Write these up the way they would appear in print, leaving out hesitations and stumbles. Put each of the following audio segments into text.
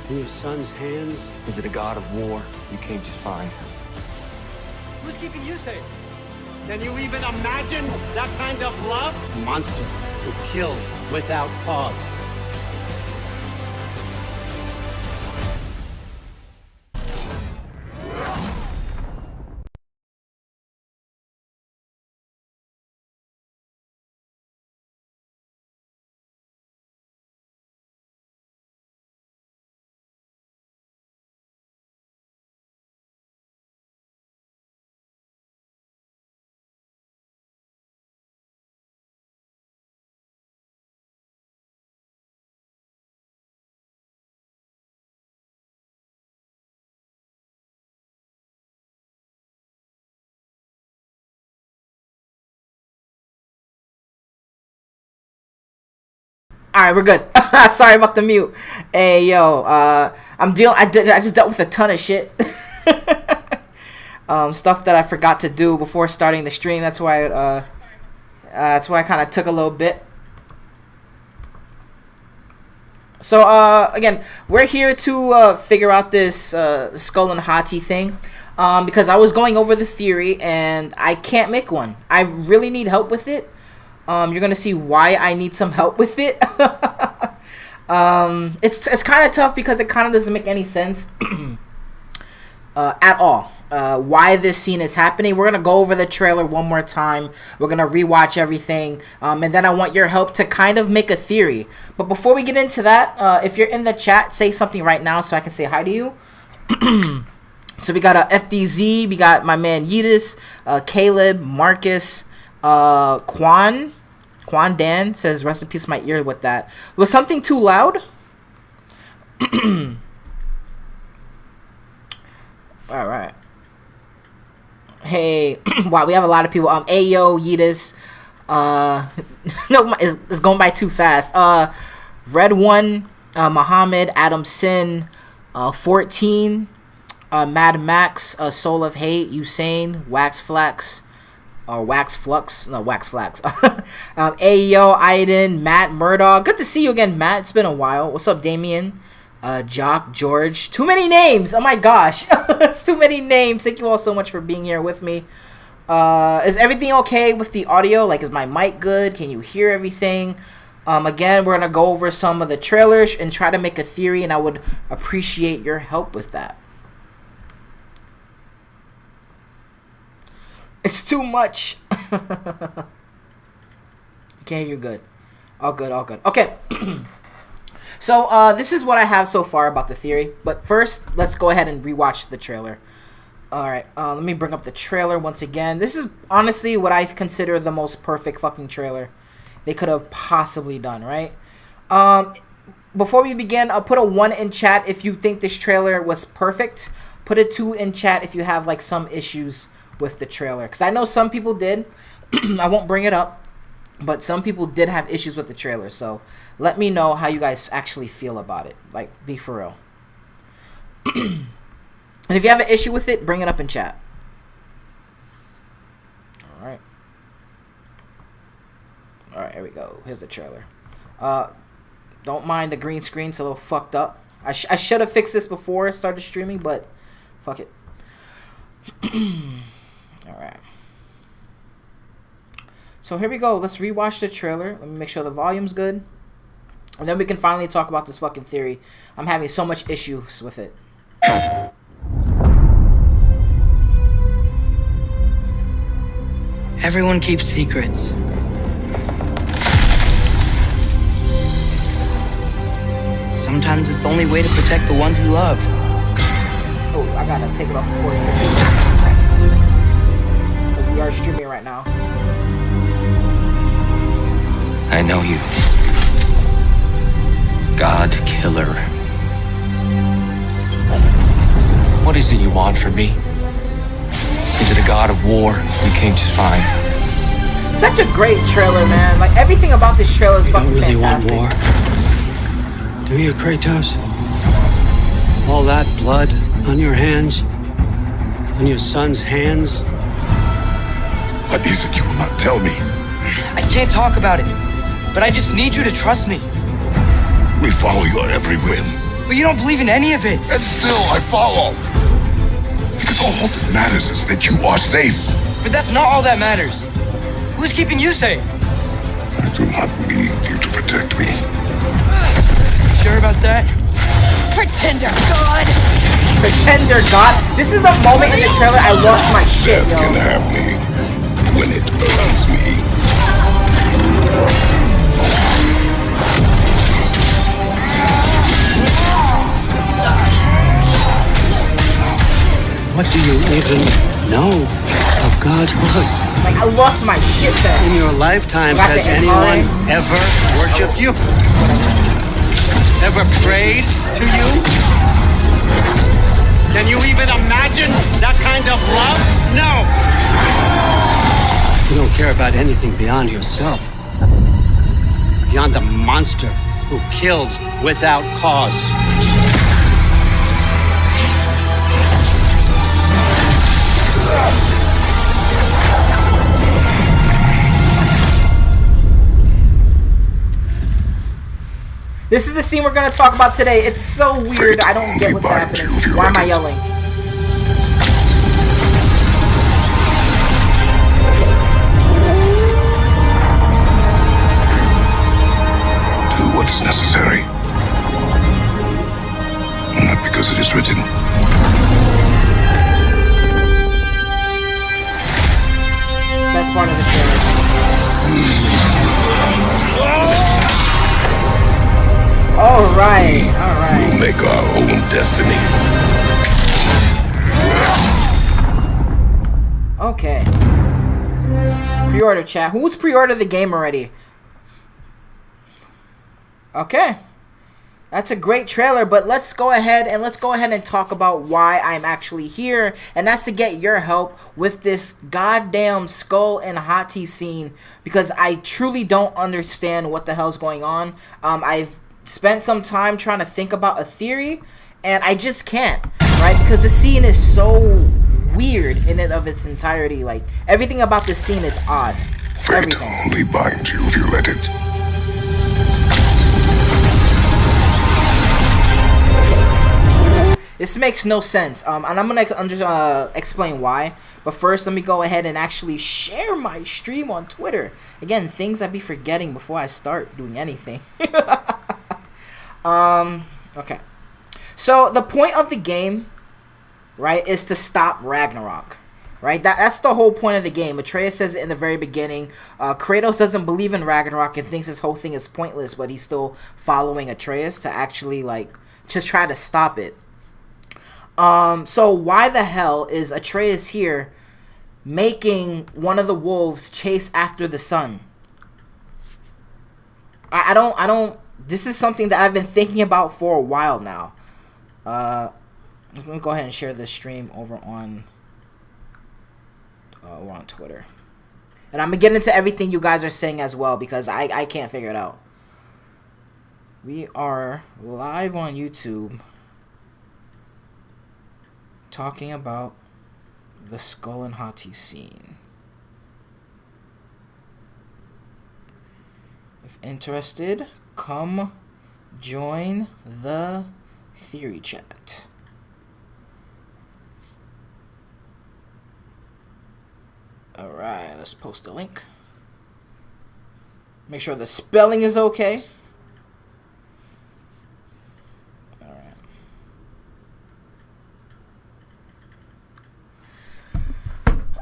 In your son's hands? Is it a god of war you came to find? Who's keeping you safe? Can you even imagine that kind of love? A monster who kills without cause. All right, we're good. Sorry about the mute. Hey, yo, I just dealt with a ton of shit. Stuff that I forgot to do before starting the stream. That's why I kind of took a little bit. So, again, we're here to figure out this Skoll and Hati thing. Because I was going over the theory and I can't make one. I really need help with it. You're gonna see why I need some help with it. It's kind of tough because it kind of doesn't make any sense at all. Why this scene is happening. We're gonna go over the trailer one more time. We're gonna rewatch everything, and then I want your help to kind of make a theory. But before we get into that, if you're in the chat, say something right now so I can say hi to you. So we got FDZ, we got my man Yeetus, Caleb, Marcus, Quan Dan says, rest in peace my ear with that. Was something too loud? Alright. Hey, wow, we have a lot of people. Ayo, Yeetus. No, it's going by too fast. Red One, Muhammad, Adam Sin, 14, Mad Max, Soul of Hate, Usain, Wax Flax. Or Wax Flux. No, Wax Flax. Ayo, Aiden, Matt, Murdoch. Good to see you again, Matt. It's been a while. What's up, Damien? Jock, George. Too many names. Oh my gosh. It's too many names. Thank you all so much for being here with me. Is everything okay with the audio? Like, is my mic good? Can you hear everything? Again, we're going to go over some of the trailers and try to make a theory, and I would appreciate your help with that. It's too much. Okay, you're good. All good, all good. Okay. So, this is what I have so far about the theory. But first, let's go ahead and rewatch the trailer. Alright, let me bring up the trailer once again. This is honestly what I consider the most perfect fucking trailer they could have possibly done, right? Before we begin, I'll put a 1 in chat if you think this trailer was perfect. Put a 2 in chat if you have, like, some issues with the trailer, because I know some people did. I won't bring it up, but some people did have issues with the trailer, so let me know how you guys actually feel about it. Like, be for real. And if you have an issue with it, bring it up in chat. Alright, here we go. Here's the trailer. Don't mind the green screen, it's a little fucked up. I should have fixed this before I started streaming, but fuck it. Alright. So here we go. Let's rewatch the trailer. Let me make sure the volume's good. And then we can finally talk about this fucking theory. I'm having so much issues with it. Everyone keeps secrets. Sometimes it's the only way to protect the ones we love. Oh, I gotta take it off before it because we are streaming right now. I know you. God Killer. What is it you want from me? Is it a god of war you came to find? Such a great trailer, man. Like, everything about this trailer is fucking really fantastic. Want war? Do you, Kratos? All that blood on your hands? On your son's hands? What is it you will not tell me? I can't talk about it, but I just need you to trust me. We follow your every whim. But you don't believe in any of it. And still I follow. Because all that matters is that you are safe. But that's not all that matters. Who's keeping you safe? I do not need you to protect me. Sure about that? Pretender God! Pretender God. This is the moment in the trailer I lost my shit, Death can yo. have me when it earns me. What do you even know of God's word? Like, I lost my shit there. In your lifetime, Got has the anyone M.I. ever worshipped you? Ever prayed to you? Can you even imagine that kind of love? No! You don't care about anything beyond yourself. Beyond the monster who kills without cause. This is the scene we're gonna talk about today. It's so weird. I don't get what's happening. Why am I yelling? Do what is necessary. Not because it is written. Best part of the trailer. Alright, alright. We'll make our own destiny. Okay. Pre-order chat. Who's pre-ordered the game already? Okay. That's a great trailer, but let's go ahead and talk about why I'm actually here, and that's to get your help with this goddamn Skoll and Hati scene, because I truly don't understand what the hell's going on. I've spent some time trying to think about a theory, and I just can't, right? Because the scene is so weird in and of its entirety. Like, everything about this scene is odd. Fate Everything. only binds you if you let it. This makes no sense, and I'm gonna explain why. But first, let me go ahead and actually share my stream on Twitter. Again, things I be forgetting before I start doing anything. Okay. So the point of the game, right, is to stop Ragnarok. Right, that's the whole point of the game. Atreus says it in the very beginning. Kratos doesn't believe in Ragnarok and thinks this whole thing is pointless, but he's still following Atreus to actually, like, just try to stop it. So why the hell is Atreus here making one of the wolves chase after the sun? I don't, this is something that I've been thinking about for a while now. I'm gonna go ahead and share this stream over on Twitter. And I'm gonna get into everything you guys are saying as well, because I can't figure it out. We are live on YouTube talking about the Skoll and Hati scene. If interested, come join the theory chat. Alright, let's post the link. Make sure the spelling is okay.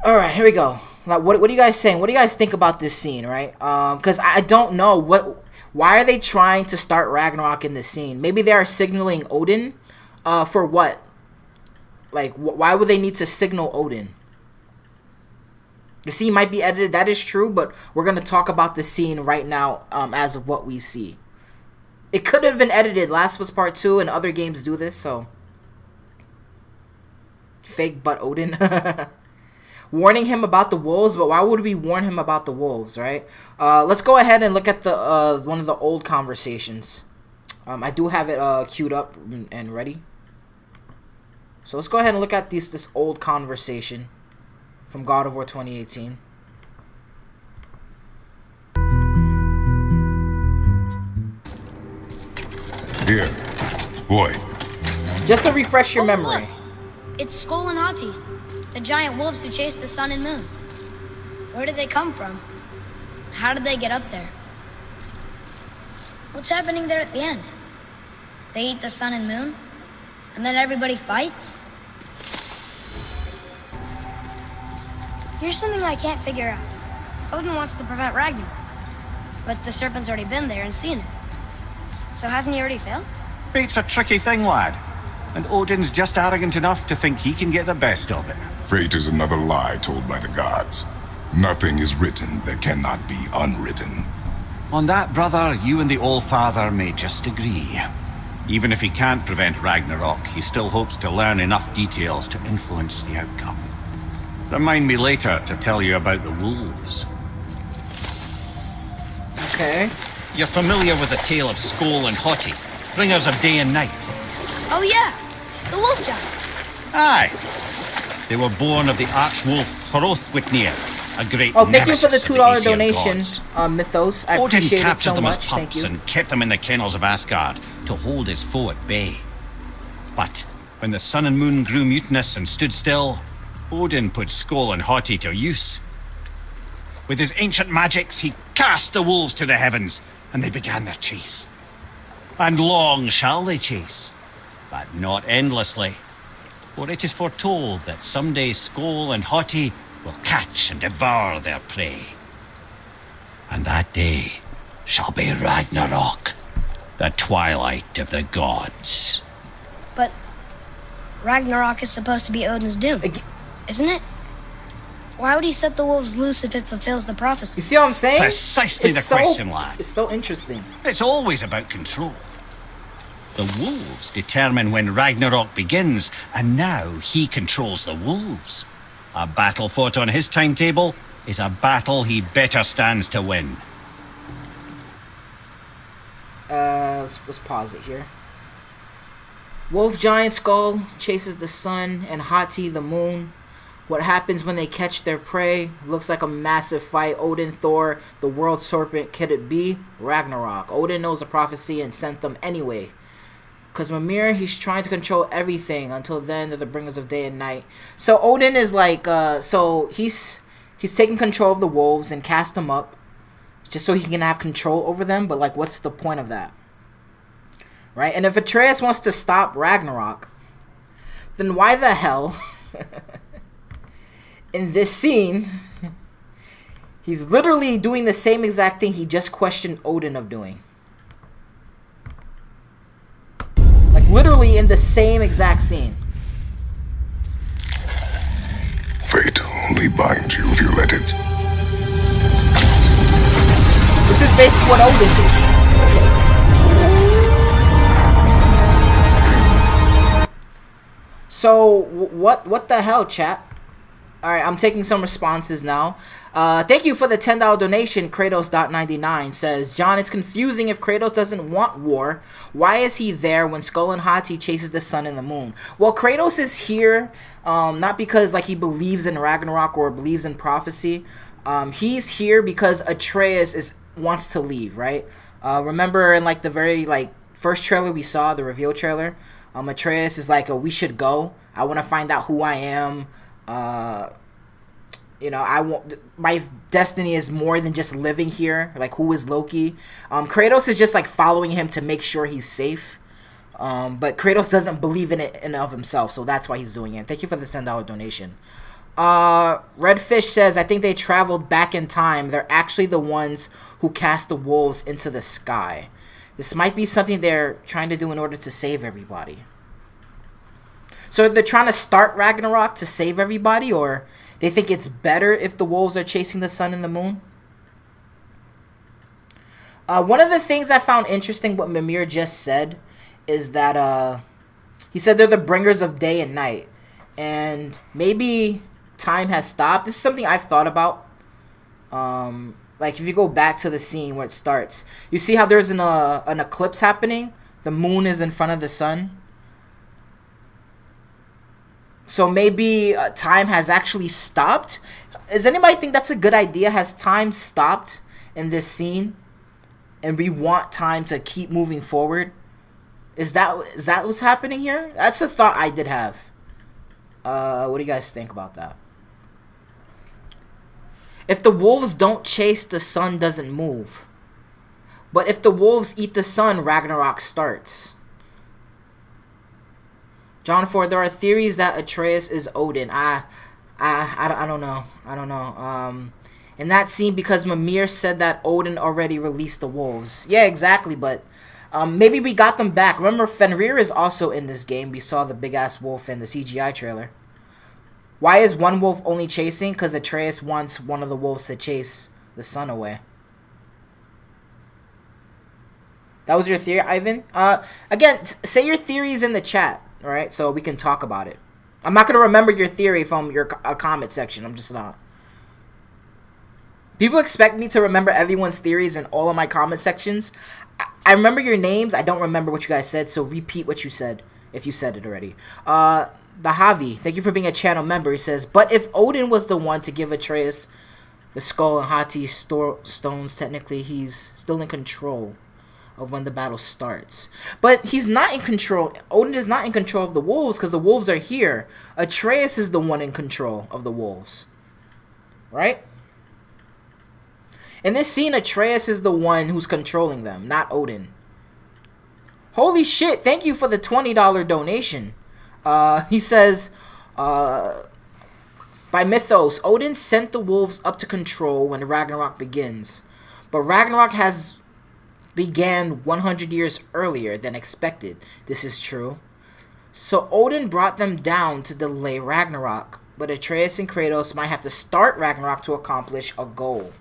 Alright, here we go. Now, what are you guys saying? What do you guys think about this scene, right? Because I don't know why are they trying to start Ragnarok in this scene? Maybe they are signaling Odin. For what? Like, why would they need to signal Odin? The scene might be edited, that is true, but we're gonna talk about the scene right now, as of what we see. It could have been edited. Last of Us Part 2 and other games do this, so fake butt Odin. Warning him about the wolves, but why would we warn him about the wolves, right? Let's go ahead and look at the one of the old conversations. I do have it queued up and ready. So let's go ahead and look at this old conversation from God of War 2018. Here. Wait, Just to refresh your Oh, memory. look. It's Skoll and Hati, the giant wolves who chase the sun and moon. Where did they come from? How did they get up there? What's happening there at the end? They eat the sun and moon? And then everybody fights? Here's something I can't figure out. Odin wants to prevent Ragnarok, but the serpent's already been there and seen it. So hasn't he already failed? Fate's a tricky thing, lad. And Odin's just arrogant enough to think he can get the best of it. fate is another lie told by the gods. Nothing is written that cannot be unwritten. On that, brother, you and the All-Father may just agree. Even if he can't prevent Ragnarok, he still hopes to learn enough details to influence the outcome. Remind me later to tell you about the wolves. Okay. You're familiar with the tale of Skoll and Hati, bringers of day and night. Oh yeah, the wolf giants. Aye. They were born of the archwolf Hrothwitnir, a great Oh, thank you for the nemesis of $2 Aesir donation, gods. Mythos. I Odin appreciate it captured so them much. as Thank pups you. and kept them in the kennels of Asgard to hold his foe at bay. But when the sun and moon grew mutinous and stood still, Odin put Skoll and Hati to use. With his ancient magics, he cast the wolves to the heavens, and they began their chase. And long shall they chase, but not endlessly. For it is foretold that someday Skoll and Hati will catch and devour their prey. And that day shall be Ragnarok, the twilight of the gods. But Ragnarok is supposed to be Odin's doom, isn't it? Why would he set the wolves loose if it fulfills the You prophecy? see what I'm saying? Precisely the question, lad. It's so interesting. It's always about control. The wolves determine when Ragnarok begins, and now he controls the wolves. A battle fought on his timetable is a battle he better stands to win. Let's pause it here. Wolf giant Skoll chases the sun and Hati the moon. What happens when they catch their prey? Looks like a massive fight. Odin, Thor, the world serpent. Could it be Ragnarok? Odin knows the prophecy and sent them anyway. Because Mimir, he's trying to control everything. Until then, they're the bringers of day and night. So Odin is like, so he's taking control of the wolves and cast them up. Just so he can have control over them. But like, what's the point of that? Right? And if Atreus wants to stop Ragnarok, then why the hell... in this scene, he's literally doing the same exact thing he just questioned Odin of doing. Like, literally in the same exact scene. Fate only binds you if you let it. This is basically what Odin did. So, what the hell, chat? Alright, I'm taking some responses now. Thank you for the $10 donation. Kratos.99 says, John, it's confusing if Kratos doesn't want war. Why is he there when Skoll and Hati chases the sun and the moon? Well, Kratos is here not because like he believes in Ragnarok or believes in prophecy. He's here because Atreus wants to leave, right? Remember in like the very like first trailer we saw, the reveal trailer, Atreus is like, oh, we should go. I want to find out who I am. You know, I want my destiny is more than just living here. Like, who is Loki? Kratos is just like following him to make sure he's safe. But Kratos doesn't believe in it in and of himself, so that's why he's doing it. Thank you for the $10 donation. Redfish says, I think they traveled back in time. They're actually the ones who cast the wolves into the sky. This might be something they're trying to do in order to save everybody. So they're trying to start Ragnarok to save everybody, or they think it's better if the wolves are chasing the sun and the moon? One of the things I found interesting what Mimir just said is that he said they're the bringers of day and night. And maybe time has stopped. This is something I've thought about. Like if you go back to the scene where it starts, you see how there's an eclipse happening? The moon is in front of the sun. So maybe time has actually stopped. Does anybody think that's a good idea? Has time stopped in this scene? And we want time to keep moving forward? Is that what's happening here? That's the thought I did have. What do you guys think about that? If the wolves don't chase, the sun doesn't move. But if the wolves eat the sun, Ragnarok starts. John Ford, there are theories that Atreus is Odin. I don't know. I don't know. In that scene, because Mimir said that Odin already released the wolves. Yeah, exactly, but maybe we got them back. Remember, Fenrir is also in this game. We saw the big-ass wolf in the CGI trailer. Why is one wolf only chasing? Because Atreus wants one of the wolves to chase the sun away. That was your theory, Ivan? Again, say your theories in the chat, alright? So we can talk about it. I'm not going to remember your theory from your comment section. I'm just not. People expect me to remember everyone's theories in all of my comment sections. I remember your names. I don't remember what you guys said, so repeat what you said if you said it already. The Javi, thank you for being a channel member. He says, but if Odin was the one to give Atreus the Skoll and Hati stones, technically he's still in control of when the battle starts. But he's not in control. Odin is not in control of the wolves because the wolves are here. Atreus is the one in control of the wolves. Right? In this scene, Atreus is the one who's controlling them, not Odin. Holy shit, thank you for the $20 donation. He says, by mythos, Odin sent the wolves up to control when Ragnarok begins. But Ragnarok began 100 years earlier than expected. This is true. So Odin brought them down to delay Ragnarok. But Atreus and Kratos might have to start Ragnarok to accomplish a goal.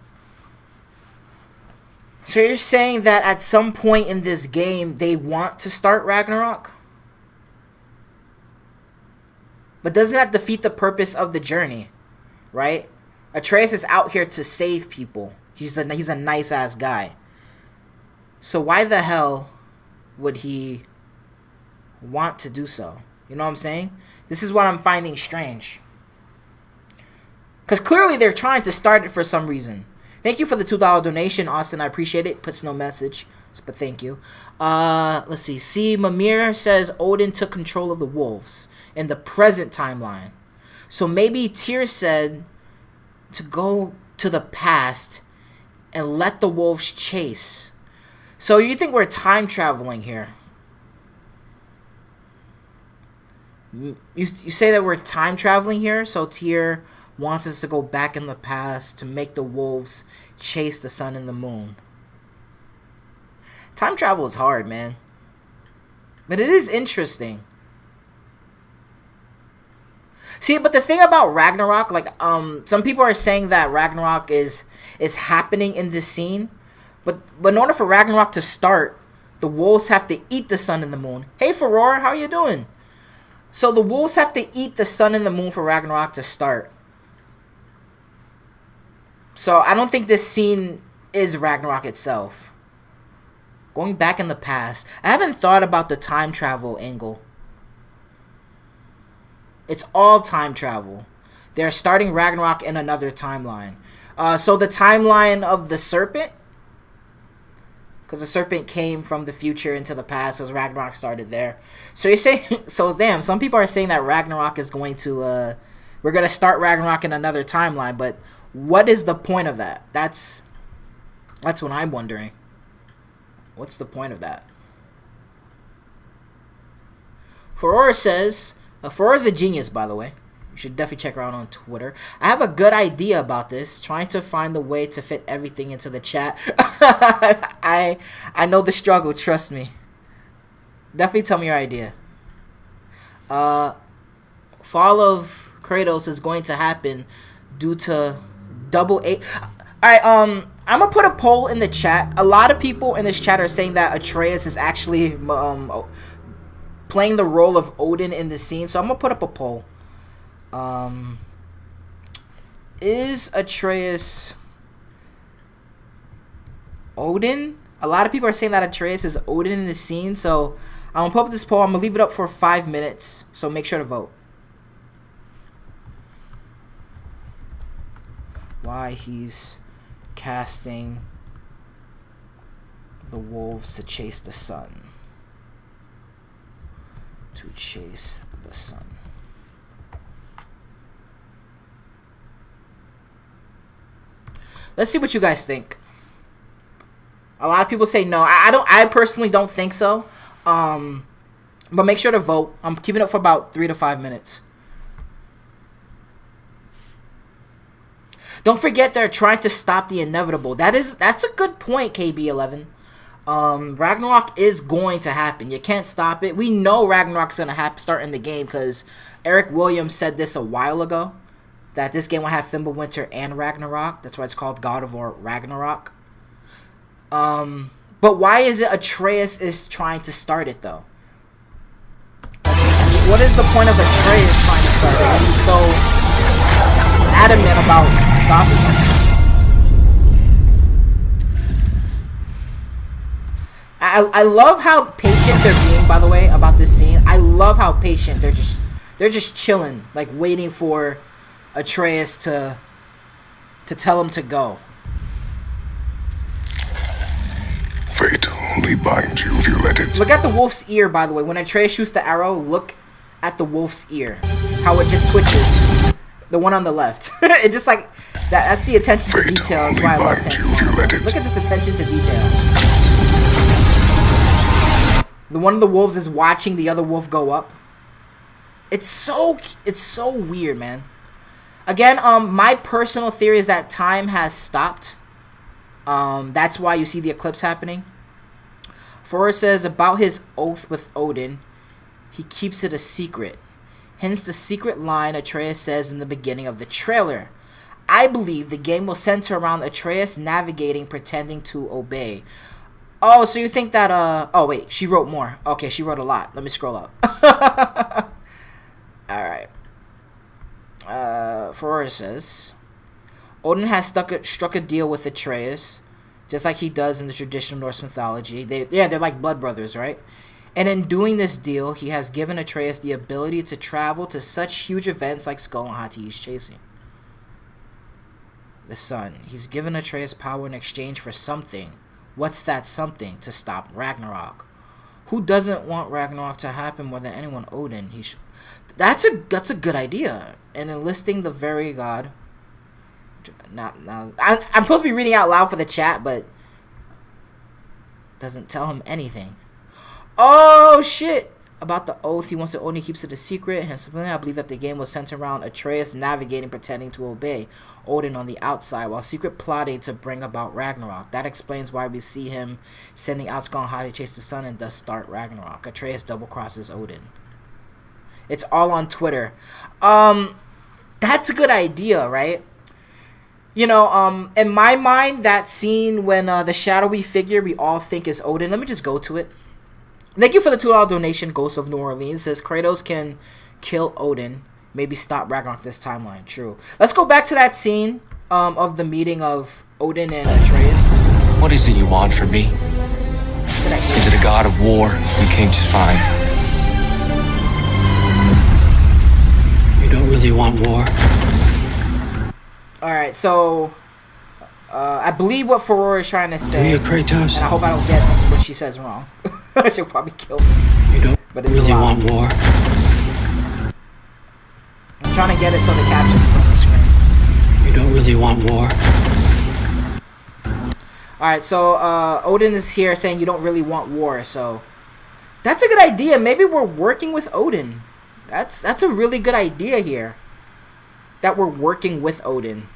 So you're saying that at some point in this game, they want to start Ragnarok? But doesn't that defeat the purpose of the journey? Right? Atreus is out here to save people. He's a nice-ass guy. So why the hell would he want to do so? You know what I'm saying? This is what I'm finding strange. Because clearly they're trying to start it for some reason. Thank you for the $2 donation, Austin. I appreciate it. Puts no message, but thank you. Let's see. See, Mimir says Odin took control of the wolves in the present timeline. So maybe Tyr said to go to the past and let the wolves chase. So you think we're time traveling here? You say that we're time traveling here? So Tyr wants us to go back in the past to make the wolves chase the sun and the moon. Time travel is hard, man. But it is interesting. See, but the thing about Ragnarok, like, some people are saying that Ragnarok is happening in this scene. But in order for Ragnarok to start, the wolves have to eat the sun and the moon. Hey, Furore, how you doing? So the wolves have to eat the sun and the moon for Ragnarok to start. So I don't think this scene is Ragnarok itself. Going back in the past. I haven't thought about the time travel angle. It's all time travel. They're starting Ragnarok in another timeline. So the timeline of the serpent. Because the serpent came from the future into the past. So Ragnarok started there. So you're saying... So damn, some people are saying that Ragnarok is going to... we're going to start Ragnarok in another timeline. But what is the point of that? That's what I'm wondering. What's the point of that? Furore says... Furore's a genius, by the way. You should definitely check her out on Twitter. I have a good idea about this. Trying to find the way to fit everything into the chat. I know the struggle, trust me. Definitely tell me your idea. Fall of Kratos is going to happen due to double A. Alright, I'm gonna put a poll in the chat. A lot of people in this chat are saying that Atreus is actually playing the role of Odin in the scene. So I'm gonna put up a poll. Is Atreus Odin? A lot of people are saying that Atreus is Odin in the scene. So I'm gonna put up this poll. I'm gonna leave it up for 5 minutes. So make sure to vote. Why he's casting the wolves to chase the sun. to chase the sun. Let's see what you guys think. A lot of people say no. I personally don't think so. But make sure to vote. I'm keeping it for about 3 to 5 minutes. Don't forget they're trying to stop the inevitable. That's a good point, KB11. Ragnarok is going to happen. You can't stop it. We know Ragnarok's going to start in the game because Eric Williams said this a while ago, that this game will have Fimbulwinter and Ragnarok. That's why it's called God of War Ragnarok. But why is it Atreus is trying to start it, though? What is the point of Atreus trying to start it when he's so adamant about stopping it? I love how patient they're being, by the way, about this scene. I love how patient they're just chilling, like waiting for Atreus to tell him to go. Fate only binds you if you let it. Look at the wolf's ear, by the way. When Atreus shoots the arrow, look at the wolf's ear. How it just twitches. The one on the left. It just like that's the attention to detail. That's why I love Santa Monica. Look at this attention to detail. The one of the wolves is watching the other wolf go up. It's so weird, man. Again, my personal theory is that time has stopped. That's why you see the eclipse happening. Forrest says about his oath with Odin, he keeps it a secret. Hence the secret line Atreus says in the beginning of the trailer. I believe the game will center around Atreus navigating, pretending to obey. Oh, so you think that, oh wait, she wrote more. Okay, she wrote a lot. Let me scroll up. Alright. Forrest says, Odin has struck a deal with Atreus, just like he does in the traditional Norse mythology. They're like blood brothers, right? And in doing this deal, he has given Atreus the ability to travel to such huge events like Skoll and Hati he's chasing. The sun. He's given Atreus power in exchange for something. What's that something? To stop Ragnarok. Who doesn't want Ragnarok to happen more than anyone? Odin. That's a good idea. And enlisting the very god. I'm supposed to be reading out loud for the chat, but doesn't tell him anything. Oh shit! About the oath, he wants to only keeps it a secret. Hence, I believe that the game was centered around Atreus navigating, pretending to obey Odin on the outside, while secret plotting to bring about Ragnarok. That explains why we see him sending out Skoll and Hati to chase the sun and thus start Ragnarok. Atreus double crosses Odin. It's all on Twitter. That's a good idea, right? You know, in my mind, that scene when the shadowy figure we all think is Odin. Let me just go to it. Thank you for the $2 donation. Ghost of New Orleans says Kratos can kill Odin, maybe stop Ragnarok this timeline. True. Let's go back to that scene of the meeting of Odin and Atreus. What is it you want from me? Is it a god of war you came to find? You don't really want war. All right, so I believe what Ferrora is trying to say, and I hope I don't get what she says wrong. She'll probably kill me. You don't really want war. I'm trying to get it so the captions is on the screen. You don't really want war. Alright, so Odin is here saying you don't really want war, so that's a good idea. Maybe we're working with Odin. That's a really good idea here. That we're working with Odin.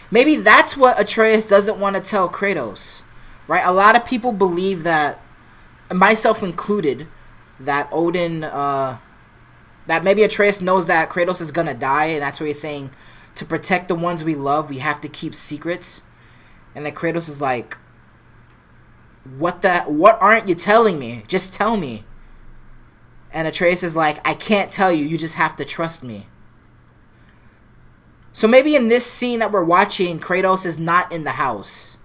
Maybe that's what Atreus doesn't want to tell Kratos. Right? A lot of people believe that, myself included, that Odin, that maybe Atreus knows that Kratos is gonna die, and that's why he's saying, to protect the ones we love, we have to keep secrets. And then Kratos is like, what aren't you telling me? Just tell me. And Atreus is like, I can't tell you, you just have to trust me. So maybe in this scene that we're watching, Kratos is not in the house.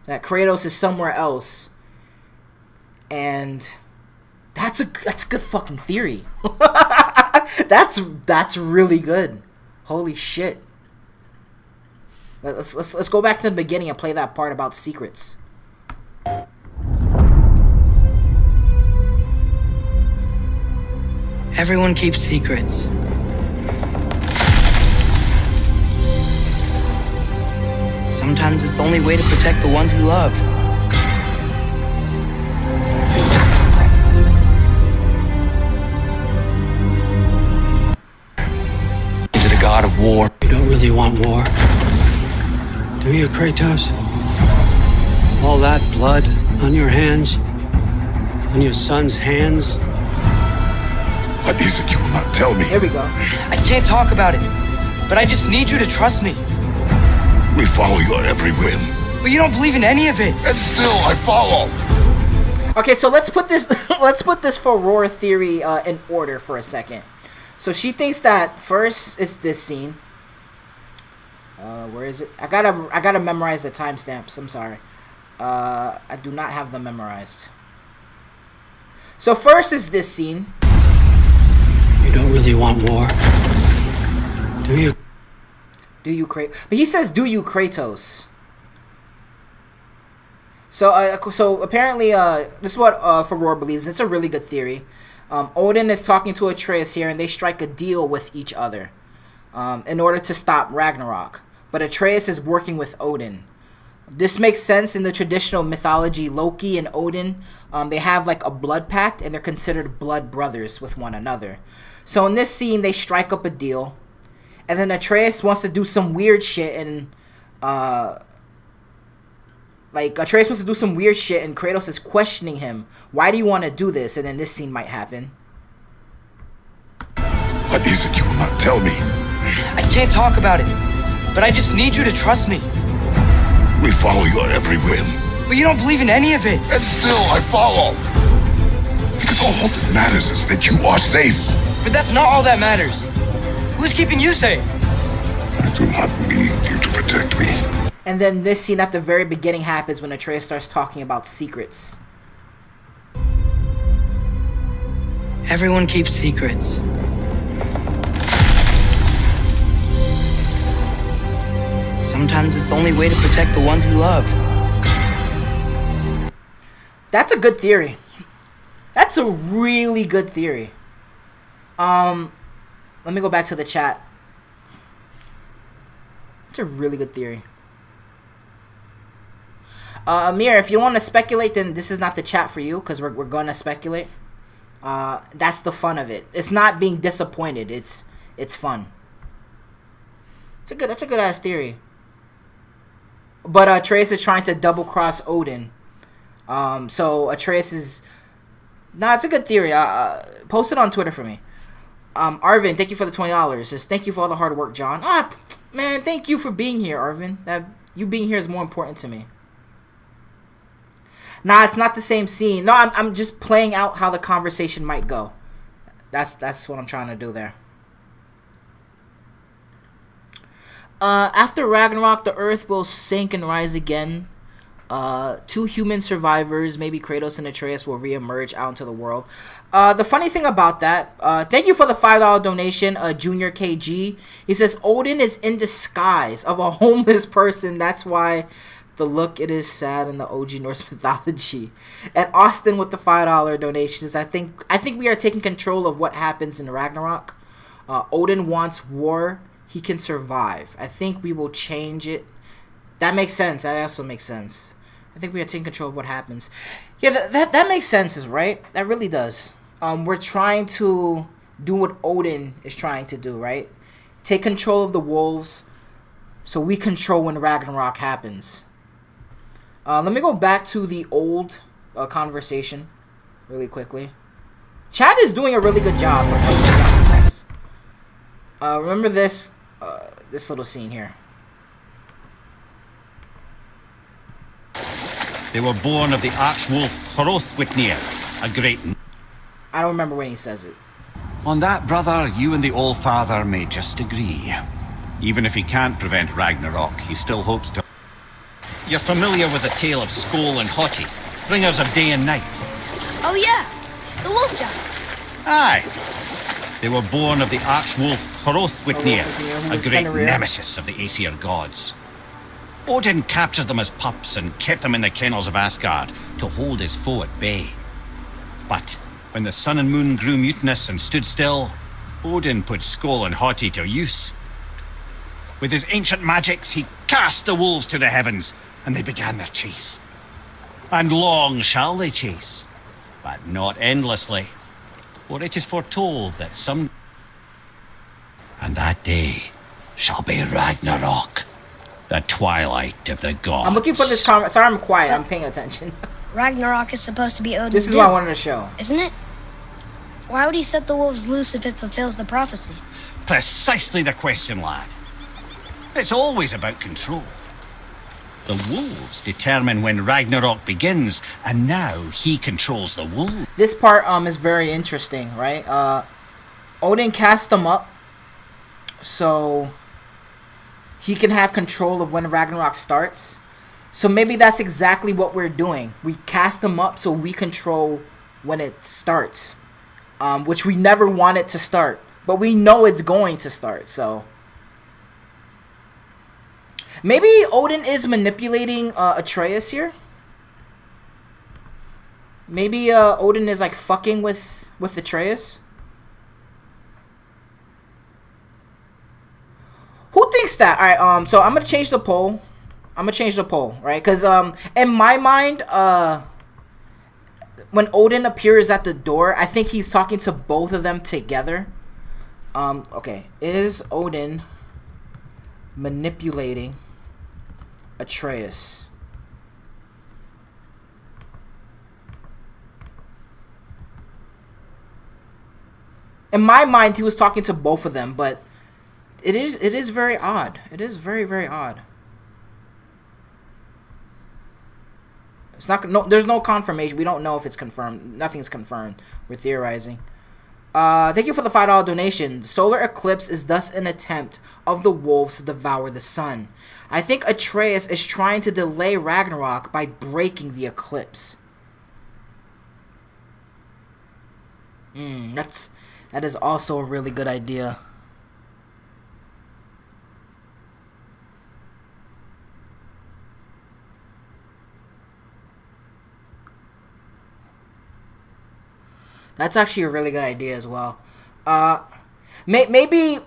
That Kratos is somewhere else. And that's a good fucking theory. That's really good. Holy shit. Let's go back to the beginning and play that part about secrets. Everyone keeps secrets. Sometimes it's the only way to protect the ones we love. Is it a god of war? You don't really want war, do you, Kratos? All that blood on your hands, on your son's hands. What is it you will not tell me? Here we go. I can't talk about it, but I just need you to trust me. We follow your every whim. But you don't believe in any of it. And still I follow. Okay, so let's put this let's put this for Roar theory in order for a second. So she thinks that first it's this scene. Where is it? I gotta memorize the timestamps. I'm sorry. I do not have them memorized. So first is this scene. You don't really want war, do you? Do you Kratos? But he says, "Do you Kratos?" So apparently, this is what Faror believes. It's a really good theory. Odin is talking to Atreus here, and they strike a deal with each other in order to stop Ragnarok. But Atreus is working with Odin. This makes sense in the traditional mythology. Loki and Odin, they have like a blood pact, and they're considered blood brothers with one another. So in this scene, they strike up a deal, and then Atreus wants to do some weird shit, and Atreus wants to do some weird shit, and Kratos is questioning him. Why do you want to do this? And then this scene might happen. What is it you will not tell me? I can't talk about it, but I just need you to trust me. We follow your every whim. But you don't believe in any of it. And still I follow. Because all that matters is that you are safe. But that's not all that matters. Who's keeping you safe? I do not need you to protect me. And then this scene at the very beginning happens when Atreus starts talking about secrets. Everyone keeps secrets. Sometimes it's the only way to protect the ones we love. That's a good theory. That's a really good theory. Let me go back to the chat. It's a really good theory. Amir, if you want to speculate, then this is not the chat for you, because we're gonna speculate. That's the fun of it. It's not being disappointed. It's fun. That's a good ass theory. But Atreus is trying to double cross Odin. So Atreus is. Nah, it's a good theory. Post it on Twitter for me. Arvin, thank you for the $20. Says thank you for all the hard work, John. Man, thank you for being here, Arvin. That you being here is more important to me. Nah, it's not the same scene. No, I'm just playing out how the conversation might go. That's what I'm trying to do there. After Ragnarok, the earth will sink and rise again. 2 human survivors, maybe Kratos and Atreus, will reemerge out into the world. The funny thing about that, thank you for the $5 donation, Junior KG. He says, Odin is in disguise of a homeless person. That's why the look it is sad in the OG Norse mythology. And Austin with the $5 donations. I think we are taking control of what happens in Ragnarok. Odin wants war. He can survive. I think we will change it. That makes sense. That also makes sense. I think we are taking control of what happens. Yeah, that makes sense, right? That really does. We're trying to do what Odin is trying to do, right? Take control of the wolves so we control when Ragnarok happens. Let me go back to the old conversation really quickly. Chad is doing a really good job for this. Remember this little scene here. They were born of the archwolf Hrothwitnir, a great... I don't remember when he says it. On that, brother, you and the All-Father may just agree. Even if he can't prevent Ragnarok, he still hopes to... You're familiar with the tale of Skoll and Hati, bringers of day and night? Oh yeah, the wolf giants. Aye. They were born of the archwolf Hrothwitnir, a great nemesis of the Aesir gods. Odin captured them as pups and kept them in the kennels of Asgard to hold his foe at bay. But when the sun and moon grew mutinous and stood still, Odin put Skoll and Hati to use. With his ancient magics, he cast the wolves to the heavens, and they began their chase. And long shall they chase, but not endlessly, for it is foretold that some... And that day shall be Ragnarok, the twilight of the gods. I'm looking for this comment. Sorry, I'm quiet. I'm paying attention. Ragnarok is supposed to be Odin's This is doom, what I wanted to show. isn't it? Why would he set the wolves loose if it fulfills the prophecy? Precisely the question, lad. It's always about control. The wolves determine when Ragnarok begins, and now he controls the wolves. This part is very interesting, right? Odin cast them up so he can have control of when Ragnarok starts. So maybe that's exactly what we're doing. We cast them up so we control when it starts, which we never want it to start, but we know it's going to start. So maybe Odin is manipulating Atreus here. Maybe Odin is like fucking with Atreus. Who thinks that? All right. So I'm gonna change the poll. Right? Because in my mind, when Odin appears at the door, I think he's talking to both of them together. Okay. Is Odin manipulating Atreus? In my mind, he was talking to both of them, but it is very odd. It is very, very odd. It's not. No, there's no confirmation. We don't know if it's confirmed. Nothing's confirmed. We're theorizing. Thank you for the $5 donation. Solar eclipse is thus an attempt of the wolves to devour the sun. I think Atreus is trying to delay Ragnarok by breaking the eclipse. That is also a really good idea. That's actually a really good idea as well. Maybe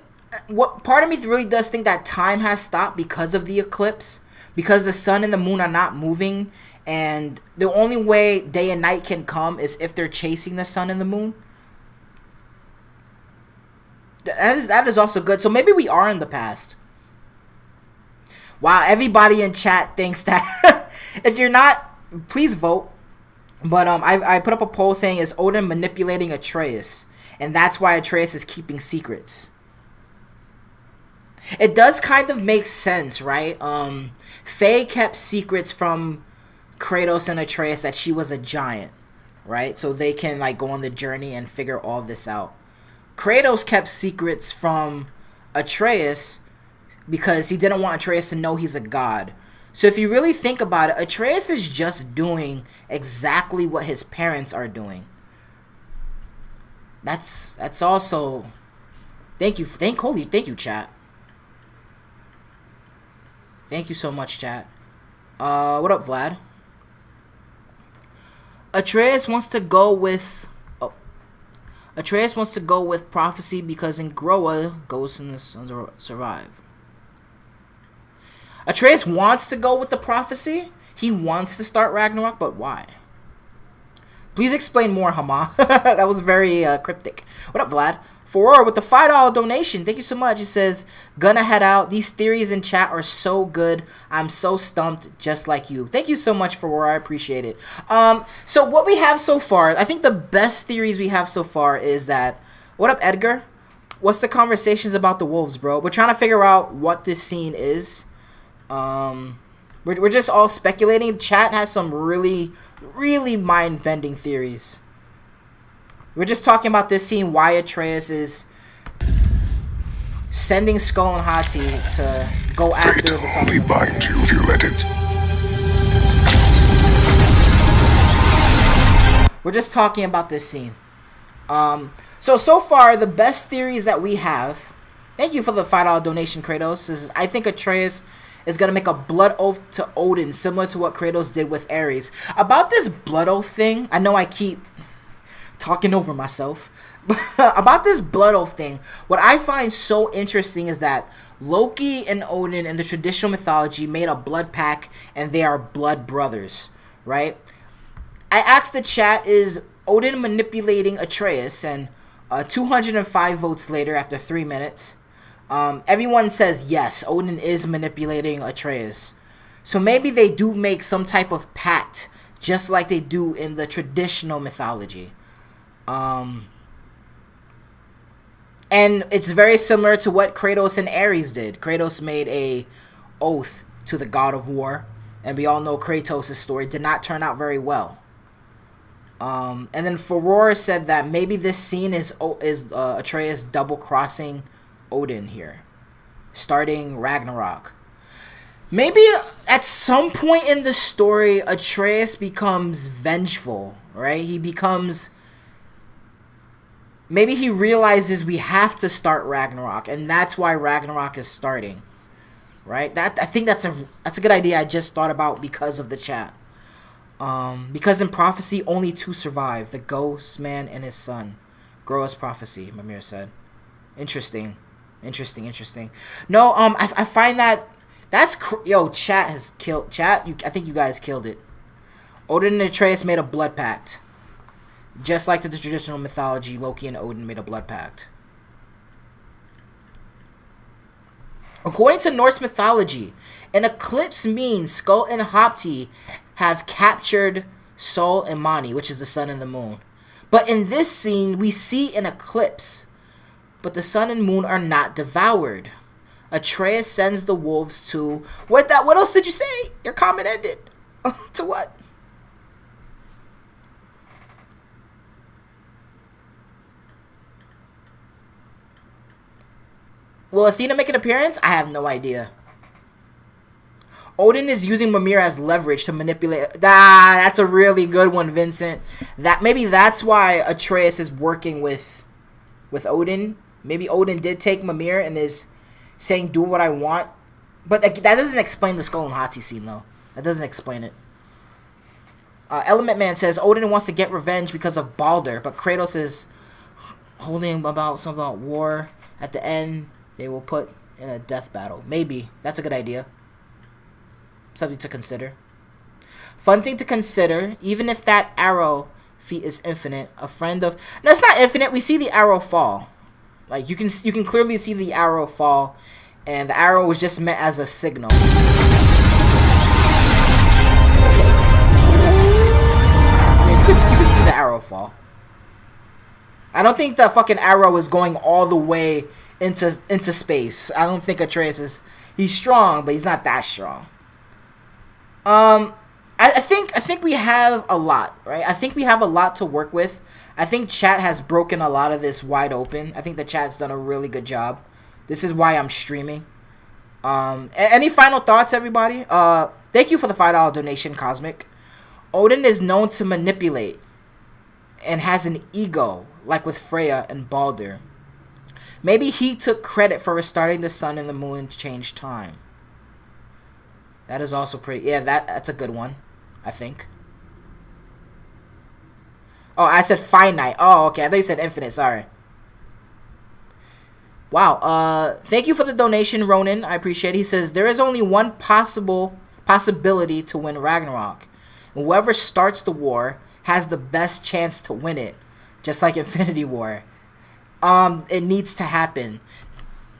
what part of me really does think that time has stopped because of the eclipse, because the sun and the moon are not moving, and the only way day and night can come is if they're chasing the sun and the moon. That is also good. So maybe we are in the past. Wow, everybody in chat thinks that. If you're not, please vote. But I put up a poll saying, is Odin manipulating Atreus? And that's why Atreus is keeping secrets. It does kind of make sense, right? Faye kept secrets from Kratos and Atreus that she was a giant, right? So they can like go on the journey and figure all this out. Kratos kept secrets from Atreus because he didn't want Atreus to know he's a god. So if you really think about it, Atreus is just doing exactly what his parents are doing. That's also... Thank you, chat. Thank you so much, chat. What up, Vlad? Atreus wants to go with... Atreus wants to go with prophecy because in Groa, ghosts and the sons survive. Atreus wants to go with the prophecy. He wants to start Ragnarok, but why? Please explain more, Hama. That was very cryptic. What up, Vlad? For with the $5 donation, thank you so much. It says, gonna head out. These theories in chat are so good. I'm so stumped, just like you. Thank you so much, for I appreciate it. So what we have so far, I think the best theories we have so far is that, what up, Edgar? What's the conversations about the wolves, bro? We're trying to figure out what this scene is. We're just all speculating. Chat has some really, really mind-bending theories. We're just talking about this scene, why Atreus is sending Skoll and Hati to go after Fate the sun. only bind you if you let it. We're just talking about this scene. So far, the best theories that we have... Thank you for the $5 donation, Kratos. Is I think Atreus is going to make a blood oath to Odin, similar to what Kratos did with Ares. About this blood oath thing, I know I keep talking over myself. About this blood oath thing, what I find so interesting is that Loki and Odin in the traditional mythology made a blood pact and they are blood brothers, right? I asked the chat, is Odin manipulating Atreus? And 205 votes later, after 3 minutes, everyone says yes, Odin is manipulating Atreus. So maybe they do make some type of pact, just like they do in the traditional mythology. And it's very similar to what Kratos and Ares did. Kratos made a oath to the god of war, and we all know Kratos' story did not turn out very well. And then Furore said that maybe this scene is Atreus double-crossing Odin here, starting Ragnarok. Maybe at some point in the story, Atreus becomes vengeful, right? He becomes... Maybe he realizes we have to start Ragnarok, and that's why Ragnarok is starting, right? I think that's a good idea. I just thought about because of the chat. Because in prophecy, only 2 survive: the ghost man and his son. Groa's prophecy, Mimir said. Interesting. No, I find that's yo, chat has killed chat. I think you guys killed it. Odin and Atreus made a blood pact. Just like the traditional mythology, Loki and Odin made a blood pact. According to Norse mythology, an eclipse means Skoll and Hati have captured Sol and Mani, which is the sun and the moon. But in this scene, we see an eclipse, but the sun and moon are not devoured. Atreus sends the wolves to... What else did you say? Your comment ended. To what? Will Athena make an appearance? I have no idea. Odin is using Mimir as leverage to manipulate... that's a really good one, Vincent. Maybe that's why Atreus is working with Odin. Maybe Odin did take Mimir and is saying, do what I want. But that doesn't explain the Skoll and Hati scene, though. That doesn't explain it. Element Man says, Odin wants to get revenge because of Balder, but Kratos is holding something about war. At the end, they will put in a death battle. Maybe. That's a good idea. Something to consider. Fun thing to consider, even if that arrow feat is infinite, a friend of... No, it's not infinite. We see the arrow fall. Like, you can clearly see the arrow fall, and the arrow was just meant as a signal. You can see the arrow fall. I don't think the fucking arrow is going all the way into space. I don't think Atreus is... He's strong, but he's not that strong. I think we have a lot, right? I think we have a lot to work with. I think chat has broken a lot of this wide open. I think the chat's done a really good job. This is why I'm streaming. Any final thoughts, everybody? Thank you for the $5 donation, Cosmic. Odin is known to manipulate and has an ego, like with Freya and Balder. Maybe he took credit for restarting the sun and the moon to change time. That is also pretty... Yeah, that's a good one, I think. Oh, I said finite. Oh, okay. I thought you said infinite. Sorry. Wow. Thank you for the donation, Ronan. I appreciate it. He says, there is only one possibility to win Ragnarok. Whoever starts the war has the best chance to win it. Just like Infinity War. It needs to happen.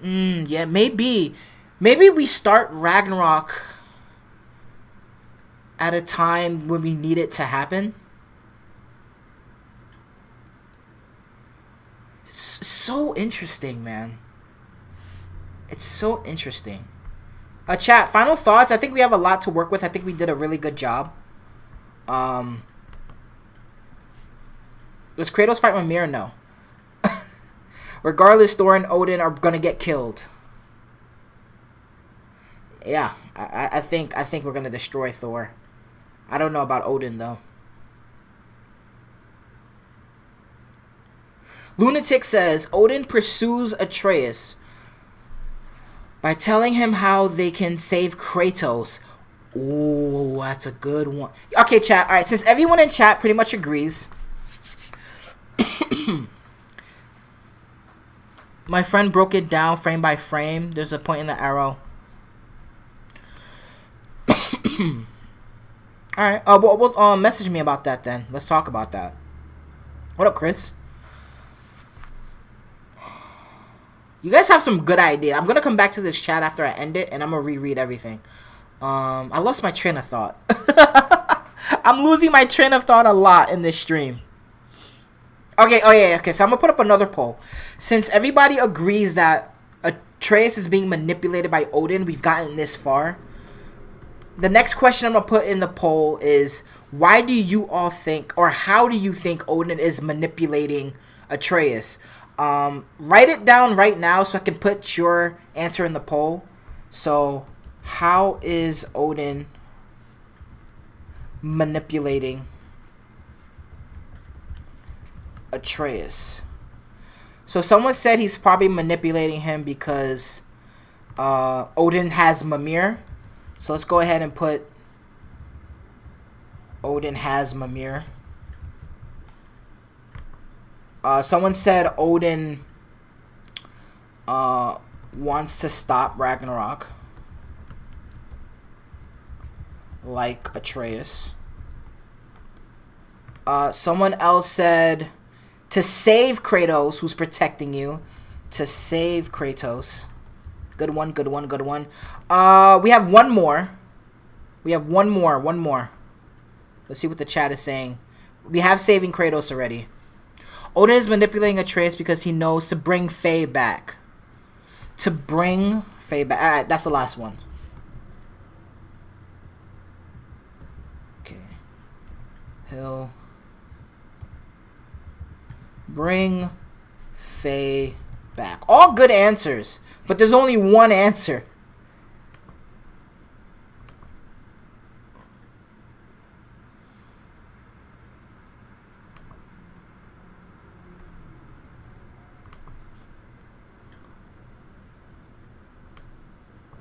Yeah, maybe. Maybe we start Ragnarok at a time when we need it to happen. It's so interesting, man. It's so interesting. Chat, final thoughts. I think we have a lot to work with. I think we did a really good job. Does Kratos fight Mimir? No. Regardless, Thor and Odin are gonna get killed. Yeah, I think we're gonna destroy Thor. I don't know about Odin though. Lunatic says Odin pursues Atreus by telling him how they can save Kratos. Ooh, that's a good one. Okay, chat. All right, since everyone in chat pretty much agrees, My friend broke it down frame by frame. There's a point in the arrow. Alright, well, message me about that then. Let's talk about that. What up, Chris? You guys have some good idea. I'm gonna come back to this chat after I end it, and I'm gonna reread everything. I lost my train of thought. I'm losing my train of thought a lot in this stream. Okay, okay, so I'm gonna put up another poll. Since everybody agrees that Atreus is being manipulated by Odin, we've gotten this far. The next question I'm gonna put in the poll is, why do you all think, or how do you think Odin is manipulating Atreus? Write it down right now so I can put your answer in the poll. So, how is Odin manipulating Atreus? So someone said he's probably manipulating him because Odin has Mimir. So let's go ahead and put Odin has Mimir. Someone said Odin wants to stop Ragnarok, like Atreus. Someone else said to save Kratos, who's protecting you. To save Kratos. Good one, good one, good one. We have one more. We have one more. Let's see what the chat is saying. We have saving Kratos already. Odin is manipulating Atreus because he knows to bring Faye back. To bring Faye back. Alright, that's the last one. Okay. He'll bring Faye back. All good answers, but there's only one answer.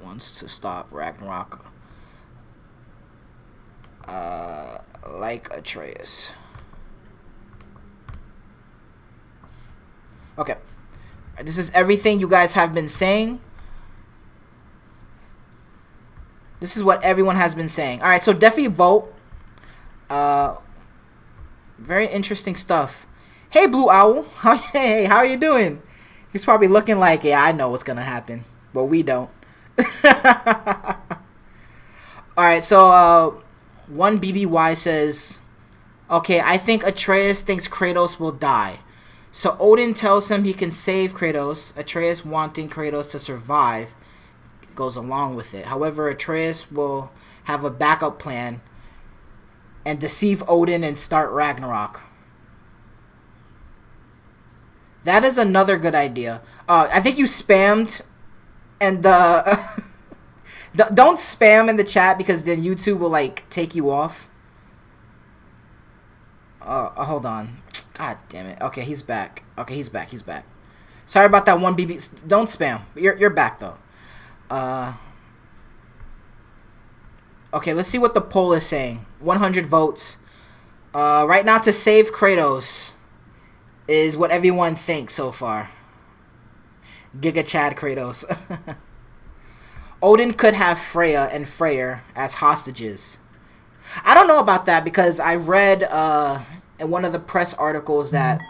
Wants to stop Ragnarok, like Atreus. Okay, this is everything you guys have been saying. This is what everyone has been saying. All right, so definitely vote. Very interesting stuff. Hey, Blue Owl. Hey, how are you doing? He's probably looking like, yeah, I know what's gonna happen, but we don't. Alright, so one BBY says, okay, I think Atreus thinks Kratos will die. So Odin tells him he can save Kratos. Atreus, wanting Kratos to survive, goes along with it. However, Atreus will have a backup plan and deceive Odin and start Ragnarok. That is another good idea. I think you spammed. And don't spam in the chat because then YouTube will like take you off. Hold on. God damn it. Okay, he's back. Okay, he's back. Sorry about that one BB. Don't spam. You're back though. Okay, let's see what the poll is saying. 100 votes. Right now, to save Kratos is what everyone thinks so far. Giga Chad Kratos. Odin could have Freya and Freyr as hostages. I don't know about that because I read in one of the press articles that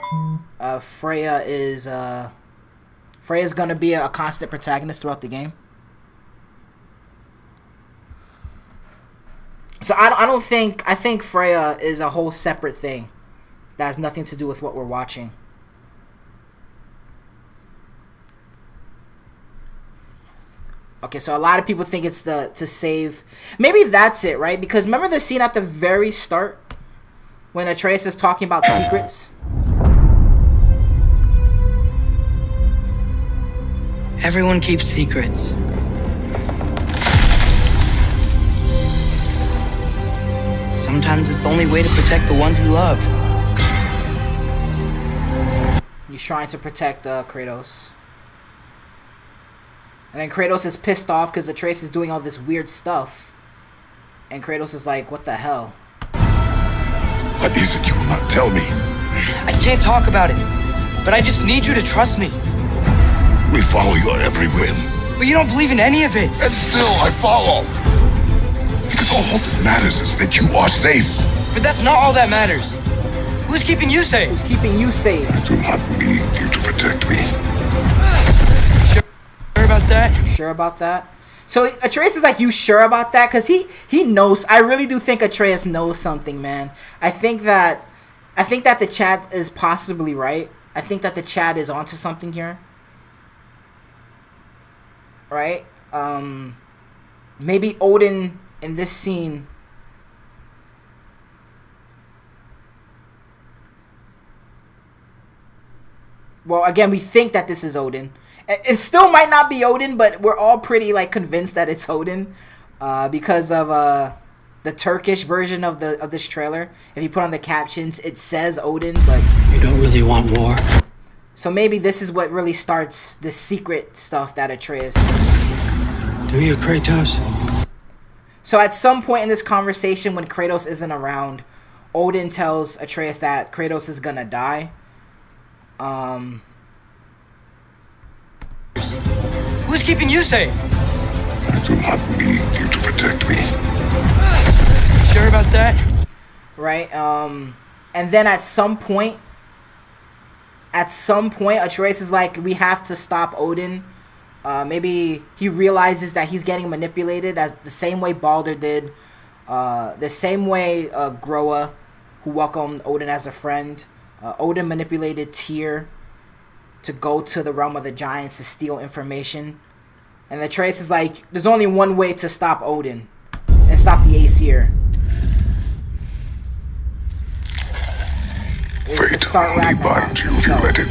Freya is gonna be a constant protagonist throughout the game. So I think Freya is a whole separate thing that has nothing to do with what we're watching. Okay, so a lot of people think it's to save. Maybe that's it, right? Because remember the scene at the very start when Atreus is talking about secrets? Everyone keeps secrets. Sometimes it's the only way to protect the ones we love. He's trying to protect Kratos. And then Kratos is pissed off because Atreus is doing all this weird stuff. And Kratos is like, what the hell? What is it you will not tell me? I can't talk about it. But I just need you to trust me. We follow your every whim. But you don't believe in any of it. And still I follow. Because all that matters is that you are safe. But that's not all that matters. Who's keeping you safe? Who's keeping you safe? I do not need you to protect me. Sure about that? Sure about that? So Atreus is like, you sure about that? Because he knows. I really do think Atreus knows something, man. I think that the chat is possibly right. I think that the chat is onto something here. Right? Maybe Odin in this scene. Well, again, we think that this is Odin. It still might not be Odin, but we're all pretty like convinced that it's Odin, because of the Turkish version of this trailer. If you put on the captions, it says Odin, but You don't really want war. so maybe this is what really starts the secret stuff that Atreus. Do you, Kratos? So at some point in this conversation, when Kratos isn't around, Odin tells Atreus that Kratos is gonna die. Who's keeping you safe? I do not need you to protect me. Sure about that? Right? And then at some point, Atreus is like, we have to stop Odin. Maybe he realizes that he's getting manipulated as the same way Balder did, the same way Groa, who welcomed Odin as a friend. Odin manipulated Tyr to go to the realm of the giants to steal information. And Atreus is like, there's only one way to stop Odin and stop the Aesir. Is to Fate start only Ragnarok binds you if you himself. let it.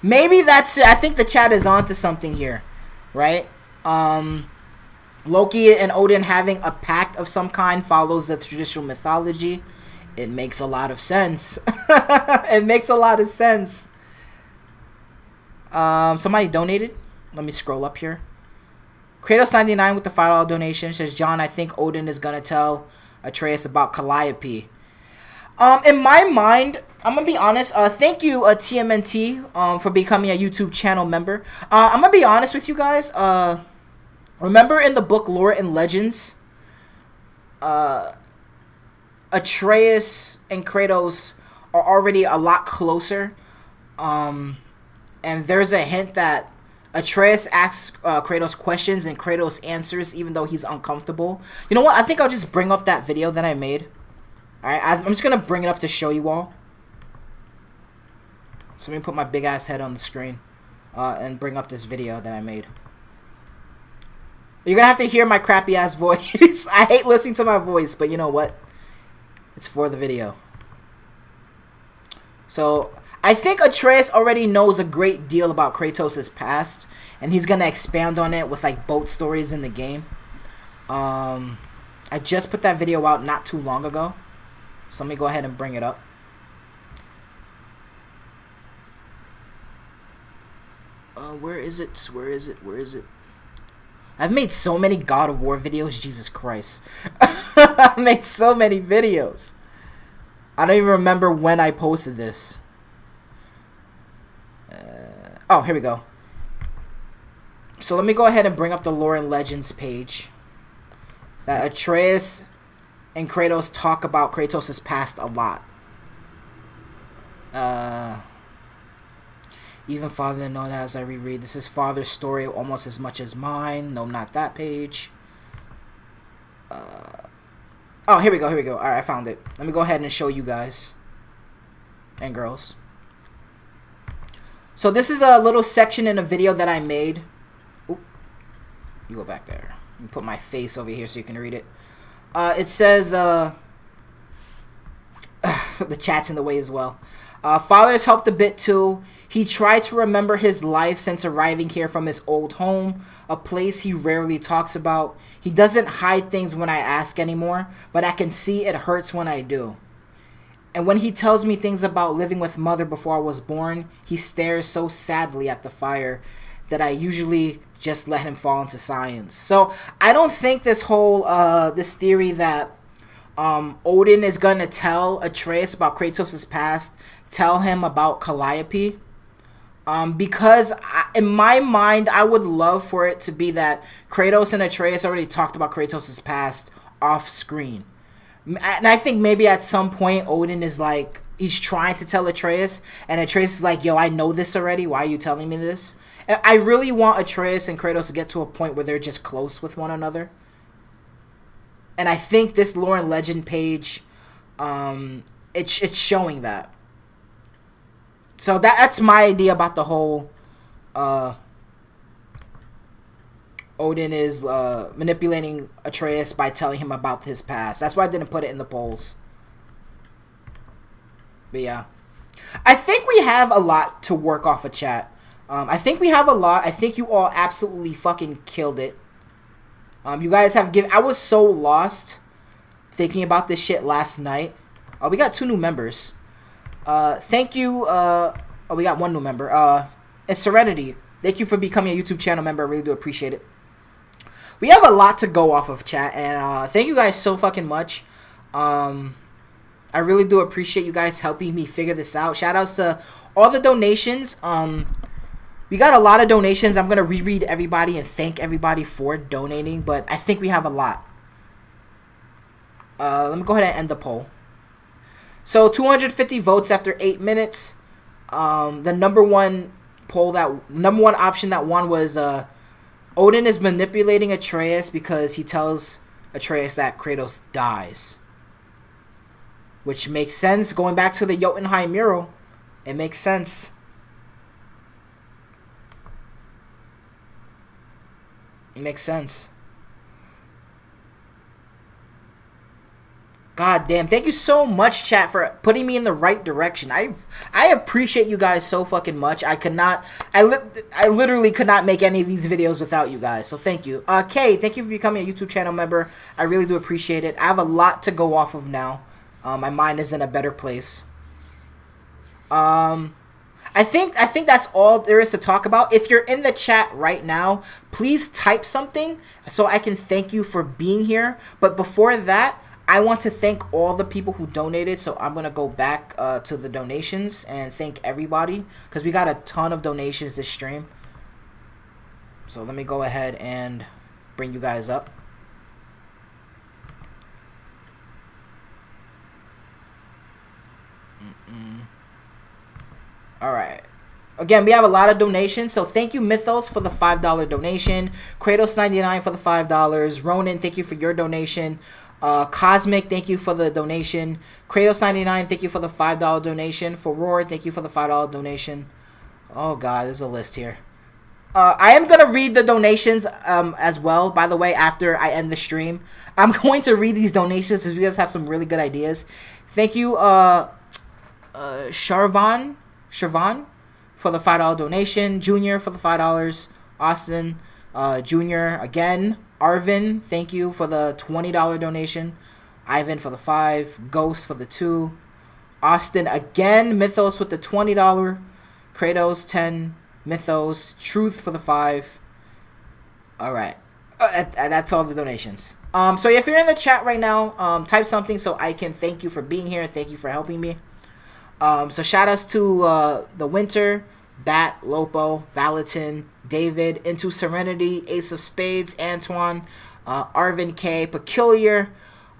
Maybe that's it. I think the chat is onto something here, right? Loki and Odin having a pact of some kind follows the traditional mythology. It makes a lot of sense. It makes a lot of sense. Somebody donated. Let me scroll up here. Kratos99 with the $5 donation says, John, I think Odin is gonna tell Atreus about Calliope. In my mind, I'm gonna be honest. Thank you, TMNT, for becoming a YouTube channel member. I'm gonna be honest with you guys. Remember in the book Lore and Legends, Atreus and Kratos are already a lot closer. And there's a hint that Atreus asks Kratos questions and Kratos answers even though he's uncomfortable. You know what? I think I'll just bring up that video that I made. Alright, I'm just going to bring it up to show you all. So let me put my big ass head on the screen and bring up this video that I made. You're going to have to hear my crappy ass voice. I hate listening to my voice, but you know what? It's for the video. So I think Atreus already knows a great deal about Kratos' past, and he's going to expand on it with like boat stories in the game. I just put that video out not too long ago. So let me go ahead and bring it up. Where is it? Where is it? Where is it? I've made so many God of War videos. Jesus Christ. I've made so many videos. I don't even remember when I posted this. Oh, here we go. So let me go ahead and bring up the Lore and Legends page. That Atreus and Kratos talk about Kratos' past a lot. Even Father didn't know that as I reread. This is Father's story almost as much as mine. No, not that page. Oh, here we go, here we go. Alright, I found it. Let me go ahead and show you guys. And girls. So this is a little section in a video that I made. Oop. You go back there. Let me put my face over here so you can read it. It says, the chat's in the way as well. Father's helped a bit too. He tried to remember his life since arriving here from his old home, a place he rarely talks about. He doesn't hide things when I ask anymore, but I can see it hurts when I do. And when he tells me things about living with mother before I was born, he stares so sadly at the fire. that I usually just let him fall into science. So I don't think this whole this theory that Odin is gonna tell Atreus about Kratos' past, tell him about Calliope, because in my mind I would love for it to be that Kratos and Atreus already talked about Kratos' past off screen, and I think maybe at some point Odin is like, he's trying to tell Atreus, and Atreus is like, yo, I know this already, why are you telling me this? I really want Atreus and Kratos to get to a point where they're just close with one another. And I think this lore and legend page, it's showing that. So that's my idea about the whole Odin is manipulating Atreus by telling him about his past. That's why I didn't put it in the polls. But yeah, I think we have a lot to work off of chat. I think we have a lot. I think you all absolutely fucking killed it. You guys have given... I was so lost thinking about this shit last night. Oh, we got 2 new members. Thank you. Oh, we got 1 new member. It's Serenity. Thank you for becoming a YouTube channel member. I really do appreciate it. We have a lot to go off of chat, and thank you guys so fucking much. I really do appreciate you guys helping me figure this out. Shout outs to all the donations. We got a lot of donations. I'm going to reread everybody and thank everybody for donating, but I think we have a lot. Let me go ahead and end the poll. So 250 votes after 8 minutes. The number one option that won was Odin is manipulating Atreus because he tells Atreus that Kratos dies. Which makes sense. Going back to the Jotunheim mural, it makes sense. It makes sense. God damn. Thank you so much, chat, for putting me in the right direction. I appreciate you guys so fucking much. I literally could not make any of these videos without you guys. So thank you. Kay, thank you for becoming a YouTube channel member. I really do appreciate it. I have a lot to go off of now. My mind is in a better place. I think that's all there is to talk about. If you're in the chat right now, please type something so I can thank you for being here. But before that, I want to thank all the people who donated. So I'm going to go back to the donations and thank everybody, because we got a ton of donations this stream. So let me go ahead and bring you guys up. Alright. Again, we have a lot of donations. So thank you, Mythos, for the $5 donation. Kratos99 for the $5. Ronan, thank you for your donation. Cosmic, thank you for the donation. Kratos99, thank you for the $5 donation. Furore, thank you for the $5 donation. Oh god, there's a list here. I am going to read the donations as well, by the way, after I end the stream. I'm going to read these donations because you guys have some really good ideas. Thank you, Sharvan for the $5 donation. Junior for the $5. Austin Junior again. Arvin, thank you for the $20 donation. Ivan for the $5. Ghost for the $2. Austin again. Mythos with the $20. Kratos 10. Mythos. Truth for the $5. Alright. That's all the donations. So if you're in the chat right now, type something so I can thank you for being here. Thank you for helping me. So shout outs to the Winter, Bat, Lopo, Valatin, David, Into Serenity, Ace of Spades, Antoine, Arvin K, Peculiar,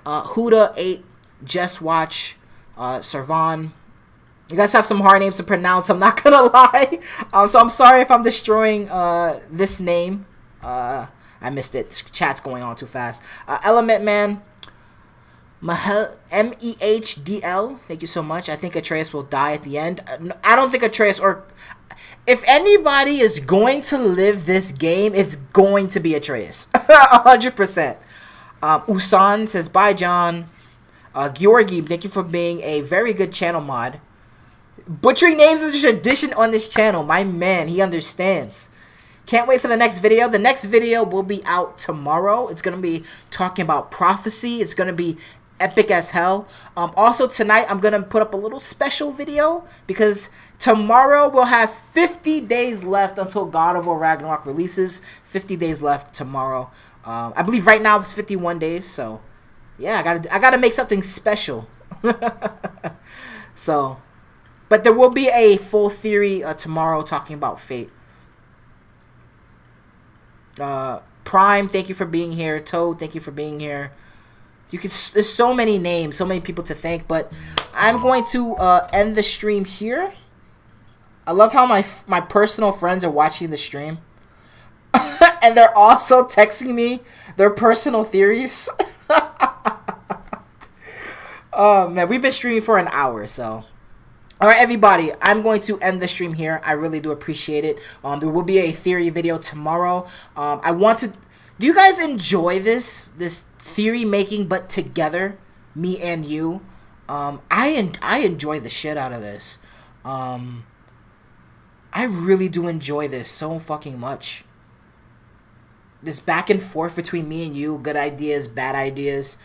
Huda 8, Just Watch, Servan. You guys have some hard names to pronounce, I'm not gonna lie. So I'm sorry if I'm destroying this name. I missed it. Chat's going on too fast. Element Man, MEHDL, thank you so much. I think Atreus will die at the end. I don't think Atreus, or if anybody is going to live this game, it's going to be Atreus. 100%. Usan says, bye, John. Georgi, thank you for being a very good channel mod. Butchering names is a tradition on this channel. My man, he understands. Can't wait for the next video. The next video will be out tomorrow. It's going to be talking about prophecy. It's going to be epic as hell. Also tonight I'm gonna put up a little special video because tomorrow we'll have 50 days left until God of War Ragnarok releases. 50 days left tomorrow. I believe right now it's 51 days. So yeah, I gotta make something special. So, but there will be a full theory tomorrow talking about Fate. Prime, thank you for being here. Toad, thank you for being here. There's so many names, so many people to thank, but I'm going to end the stream here. I love how my personal friends are watching the stream. And they're also texting me their personal theories. Oh man, we've been streaming for an hour, so. Alright everybody, I'm going to end the stream here. I really do appreciate it. There will be a theory video tomorrow. Do you guys enjoy this theory making but together, me and you? I enjoy the shit out of this. I really do enjoy this so fucking much. This back and forth between me and you, good ideas, bad ideas,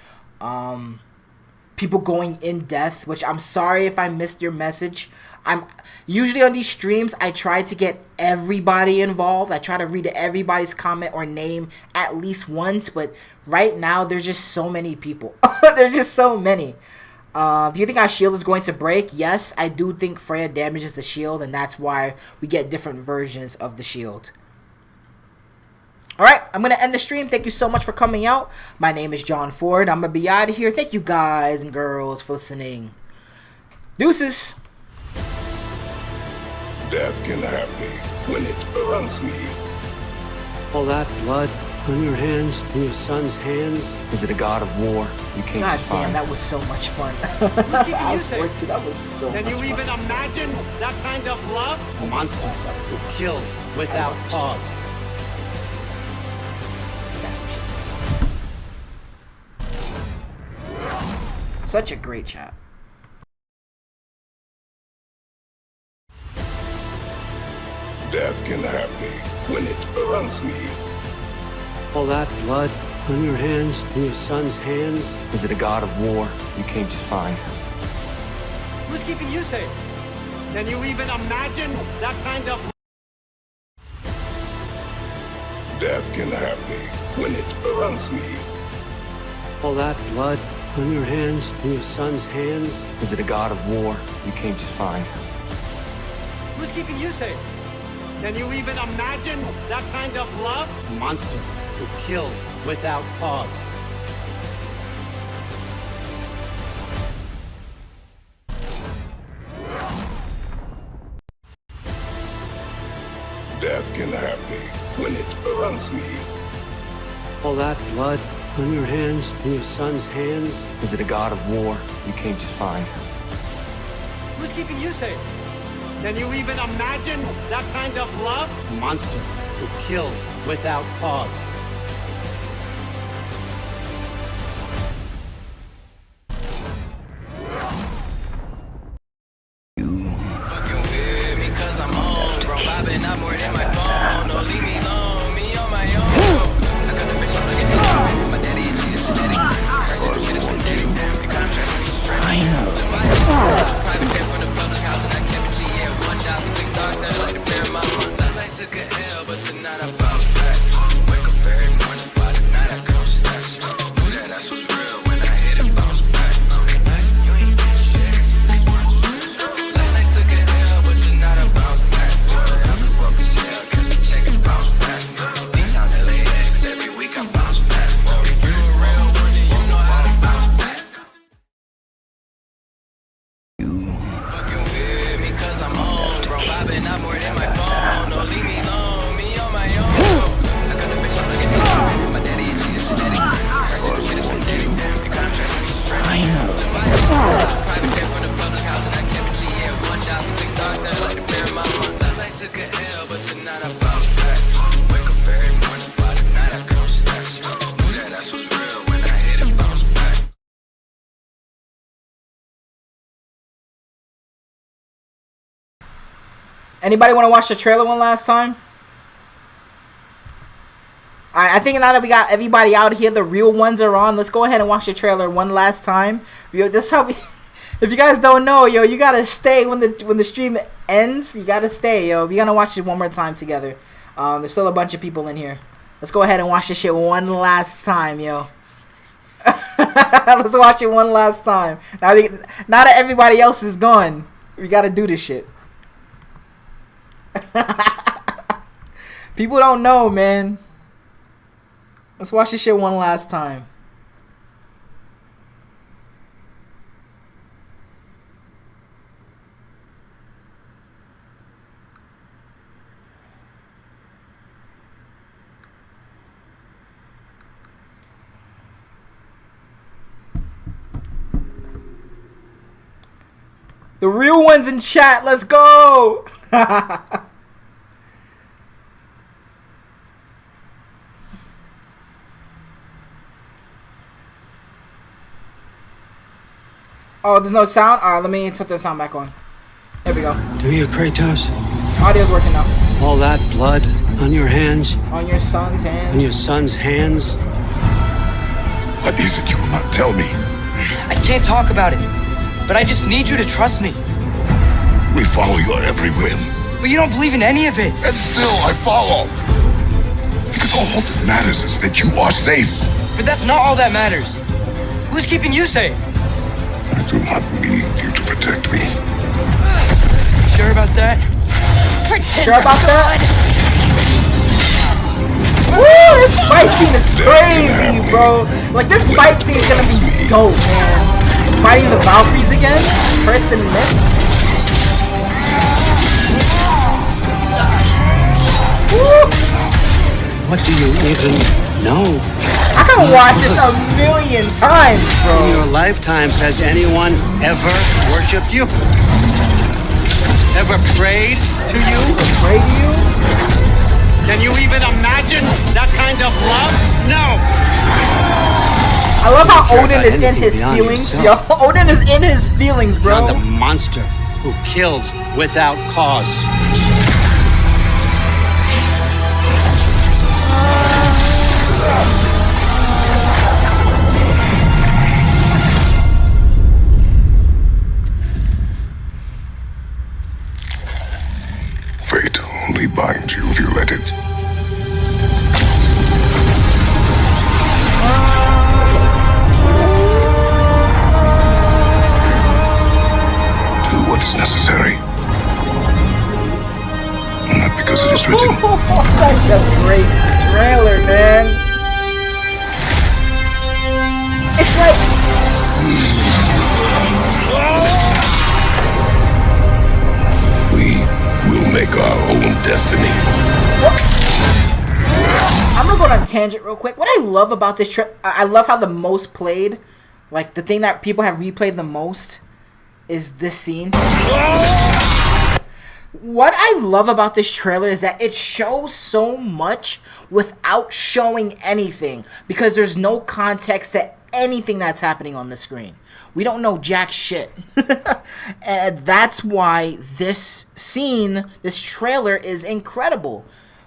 people going in depth, which I'm sorry if I missed your message. I'm usually on these streams, I try to get everybody involved. I try to read everybody's comment or name at least once, but right now there's just so many people. There's just so many. Do you think our shield is going to break? Yes, I do think Freya damages the shield, and that's why we get different versions of the shield. Alright, I'm going to end the stream. Thank you so much for coming out. My name is John Ford. I'm going to be out of here. Thank you guys and girls for listening. Deuces. Death can have me when it owns me. All that blood on your hands, on your son's hands. Is it a god of war you came God to damn, find? that was so much fun. That was so Can much you fun. even imagine that kind of love? Monsters who kills without cause. Such a great chat. Death can have me when it owns me. All that blood on your hands, on your son's hands. Is it a god of war you came to find? Who's keeping you safe? Can you even imagine that kind of Death can have me when it owns me. All that blood on your hands, on your son's hands. Is it a god of war you came to find? Who's keeping you safe? Can you even imagine that kind of love? Monster who kills without cause. Death can have me when it owns me. All that blood on your hands, on your son's hands. Is it a god of war you came to find? Who's keeping you safe? Can you even imagine that kind of love? Monster who kills without cause. Anybody want to watch the trailer one last time? I think now that we got everybody out here, the real ones are on. Let's go ahead and watch the trailer one last time. Yo, this is how we. If you guys don't know, yo, you gotta stay when the stream ends. You gotta stay, yo. We're gonna watch it one more time together. There's still a bunch of people in here. Let's go ahead and watch this shit one last time, yo. Let's watch it one last time. Now that everybody else is gone, we gotta do this shit. People don't know, man. Let's watch this shit one last time. The real ones in chat, let's go! Oh, there's no sound? Alright, let me put the sound back on. There we go. Do you, Kratos? Audio's working now. All that blood on your hands? On your son's hands. On your son's hands? What is it you will not tell me? I can't talk about it, but I just need you to trust me. We follow your every whim. But you don't believe in any of it. And still I follow. Because all that matters is that you are safe. But that's not all that matters. Who's keeping you safe? I do not need you to protect me. Sure about that? Sure about that? Woo! This fight scene is crazy, bro. Like, this fight scene is gonna be dope, man. Fighting the Valkyries again? First and missed? Woo! What do you even know? I can watch this a million times, bro. In your lifetimes, has anyone ever worshipped you? Ever prayed to you? Pray to you? Can you even imagine that kind of love? No! I love how Care Odin about is in anything his beyond feelings, yo. yourself. Odin is in his feelings, bro. Not the monster who kills without cause. Fate only binds you if you let it. Do what is necessary. Not because it is written. Such a great trailer, man. It's like... We will make our own destiny. I'm gonna go on a tangent real quick. What I love about this I love how the most played, like the thing that people have replayed the most, is this scene. What I love about this trailer is that it shows so much without showing anything, because there's no context to anything that's happening on the screen. We don't know jack shit. And that's why this scene, this trailer is incredible.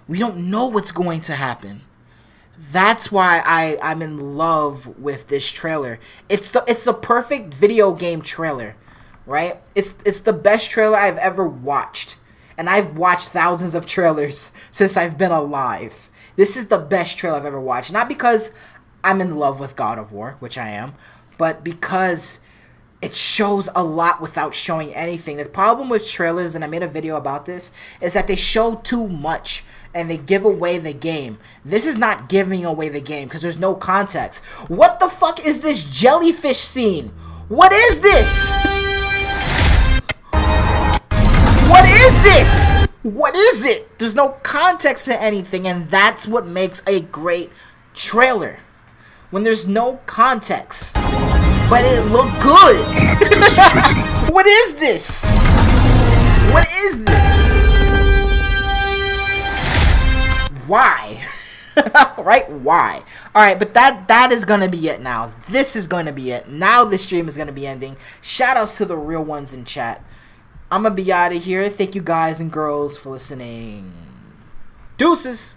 We don't know what's going to happen. That's why I'm in love with this trailer. It's the perfect video game trailer, right? It's the best trailer I've ever watched. And I've watched thousands of trailers since I've been alive. This is the best trailer I've ever watched. Not because I'm in love with God of War, which I am, but because it shows a lot without showing anything. The problem with trailers, and I made a video about this, is that they show too much and they give away the game. This is not giving away the game because there's no context. What the fuck is this jellyfish scene? What is this? What is this? What is it? There's no context to anything, and that's what makes a great trailer. When there's no context, but it looked good. What is this? What is this? Why? Right? Why? Alright, but that is gonna be it now. This is gonna be it. Now this stream is gonna be ending. Shoutouts to the real ones in chat. I'm gonna be out of here. Thank you guys and girls for listening. Deuces.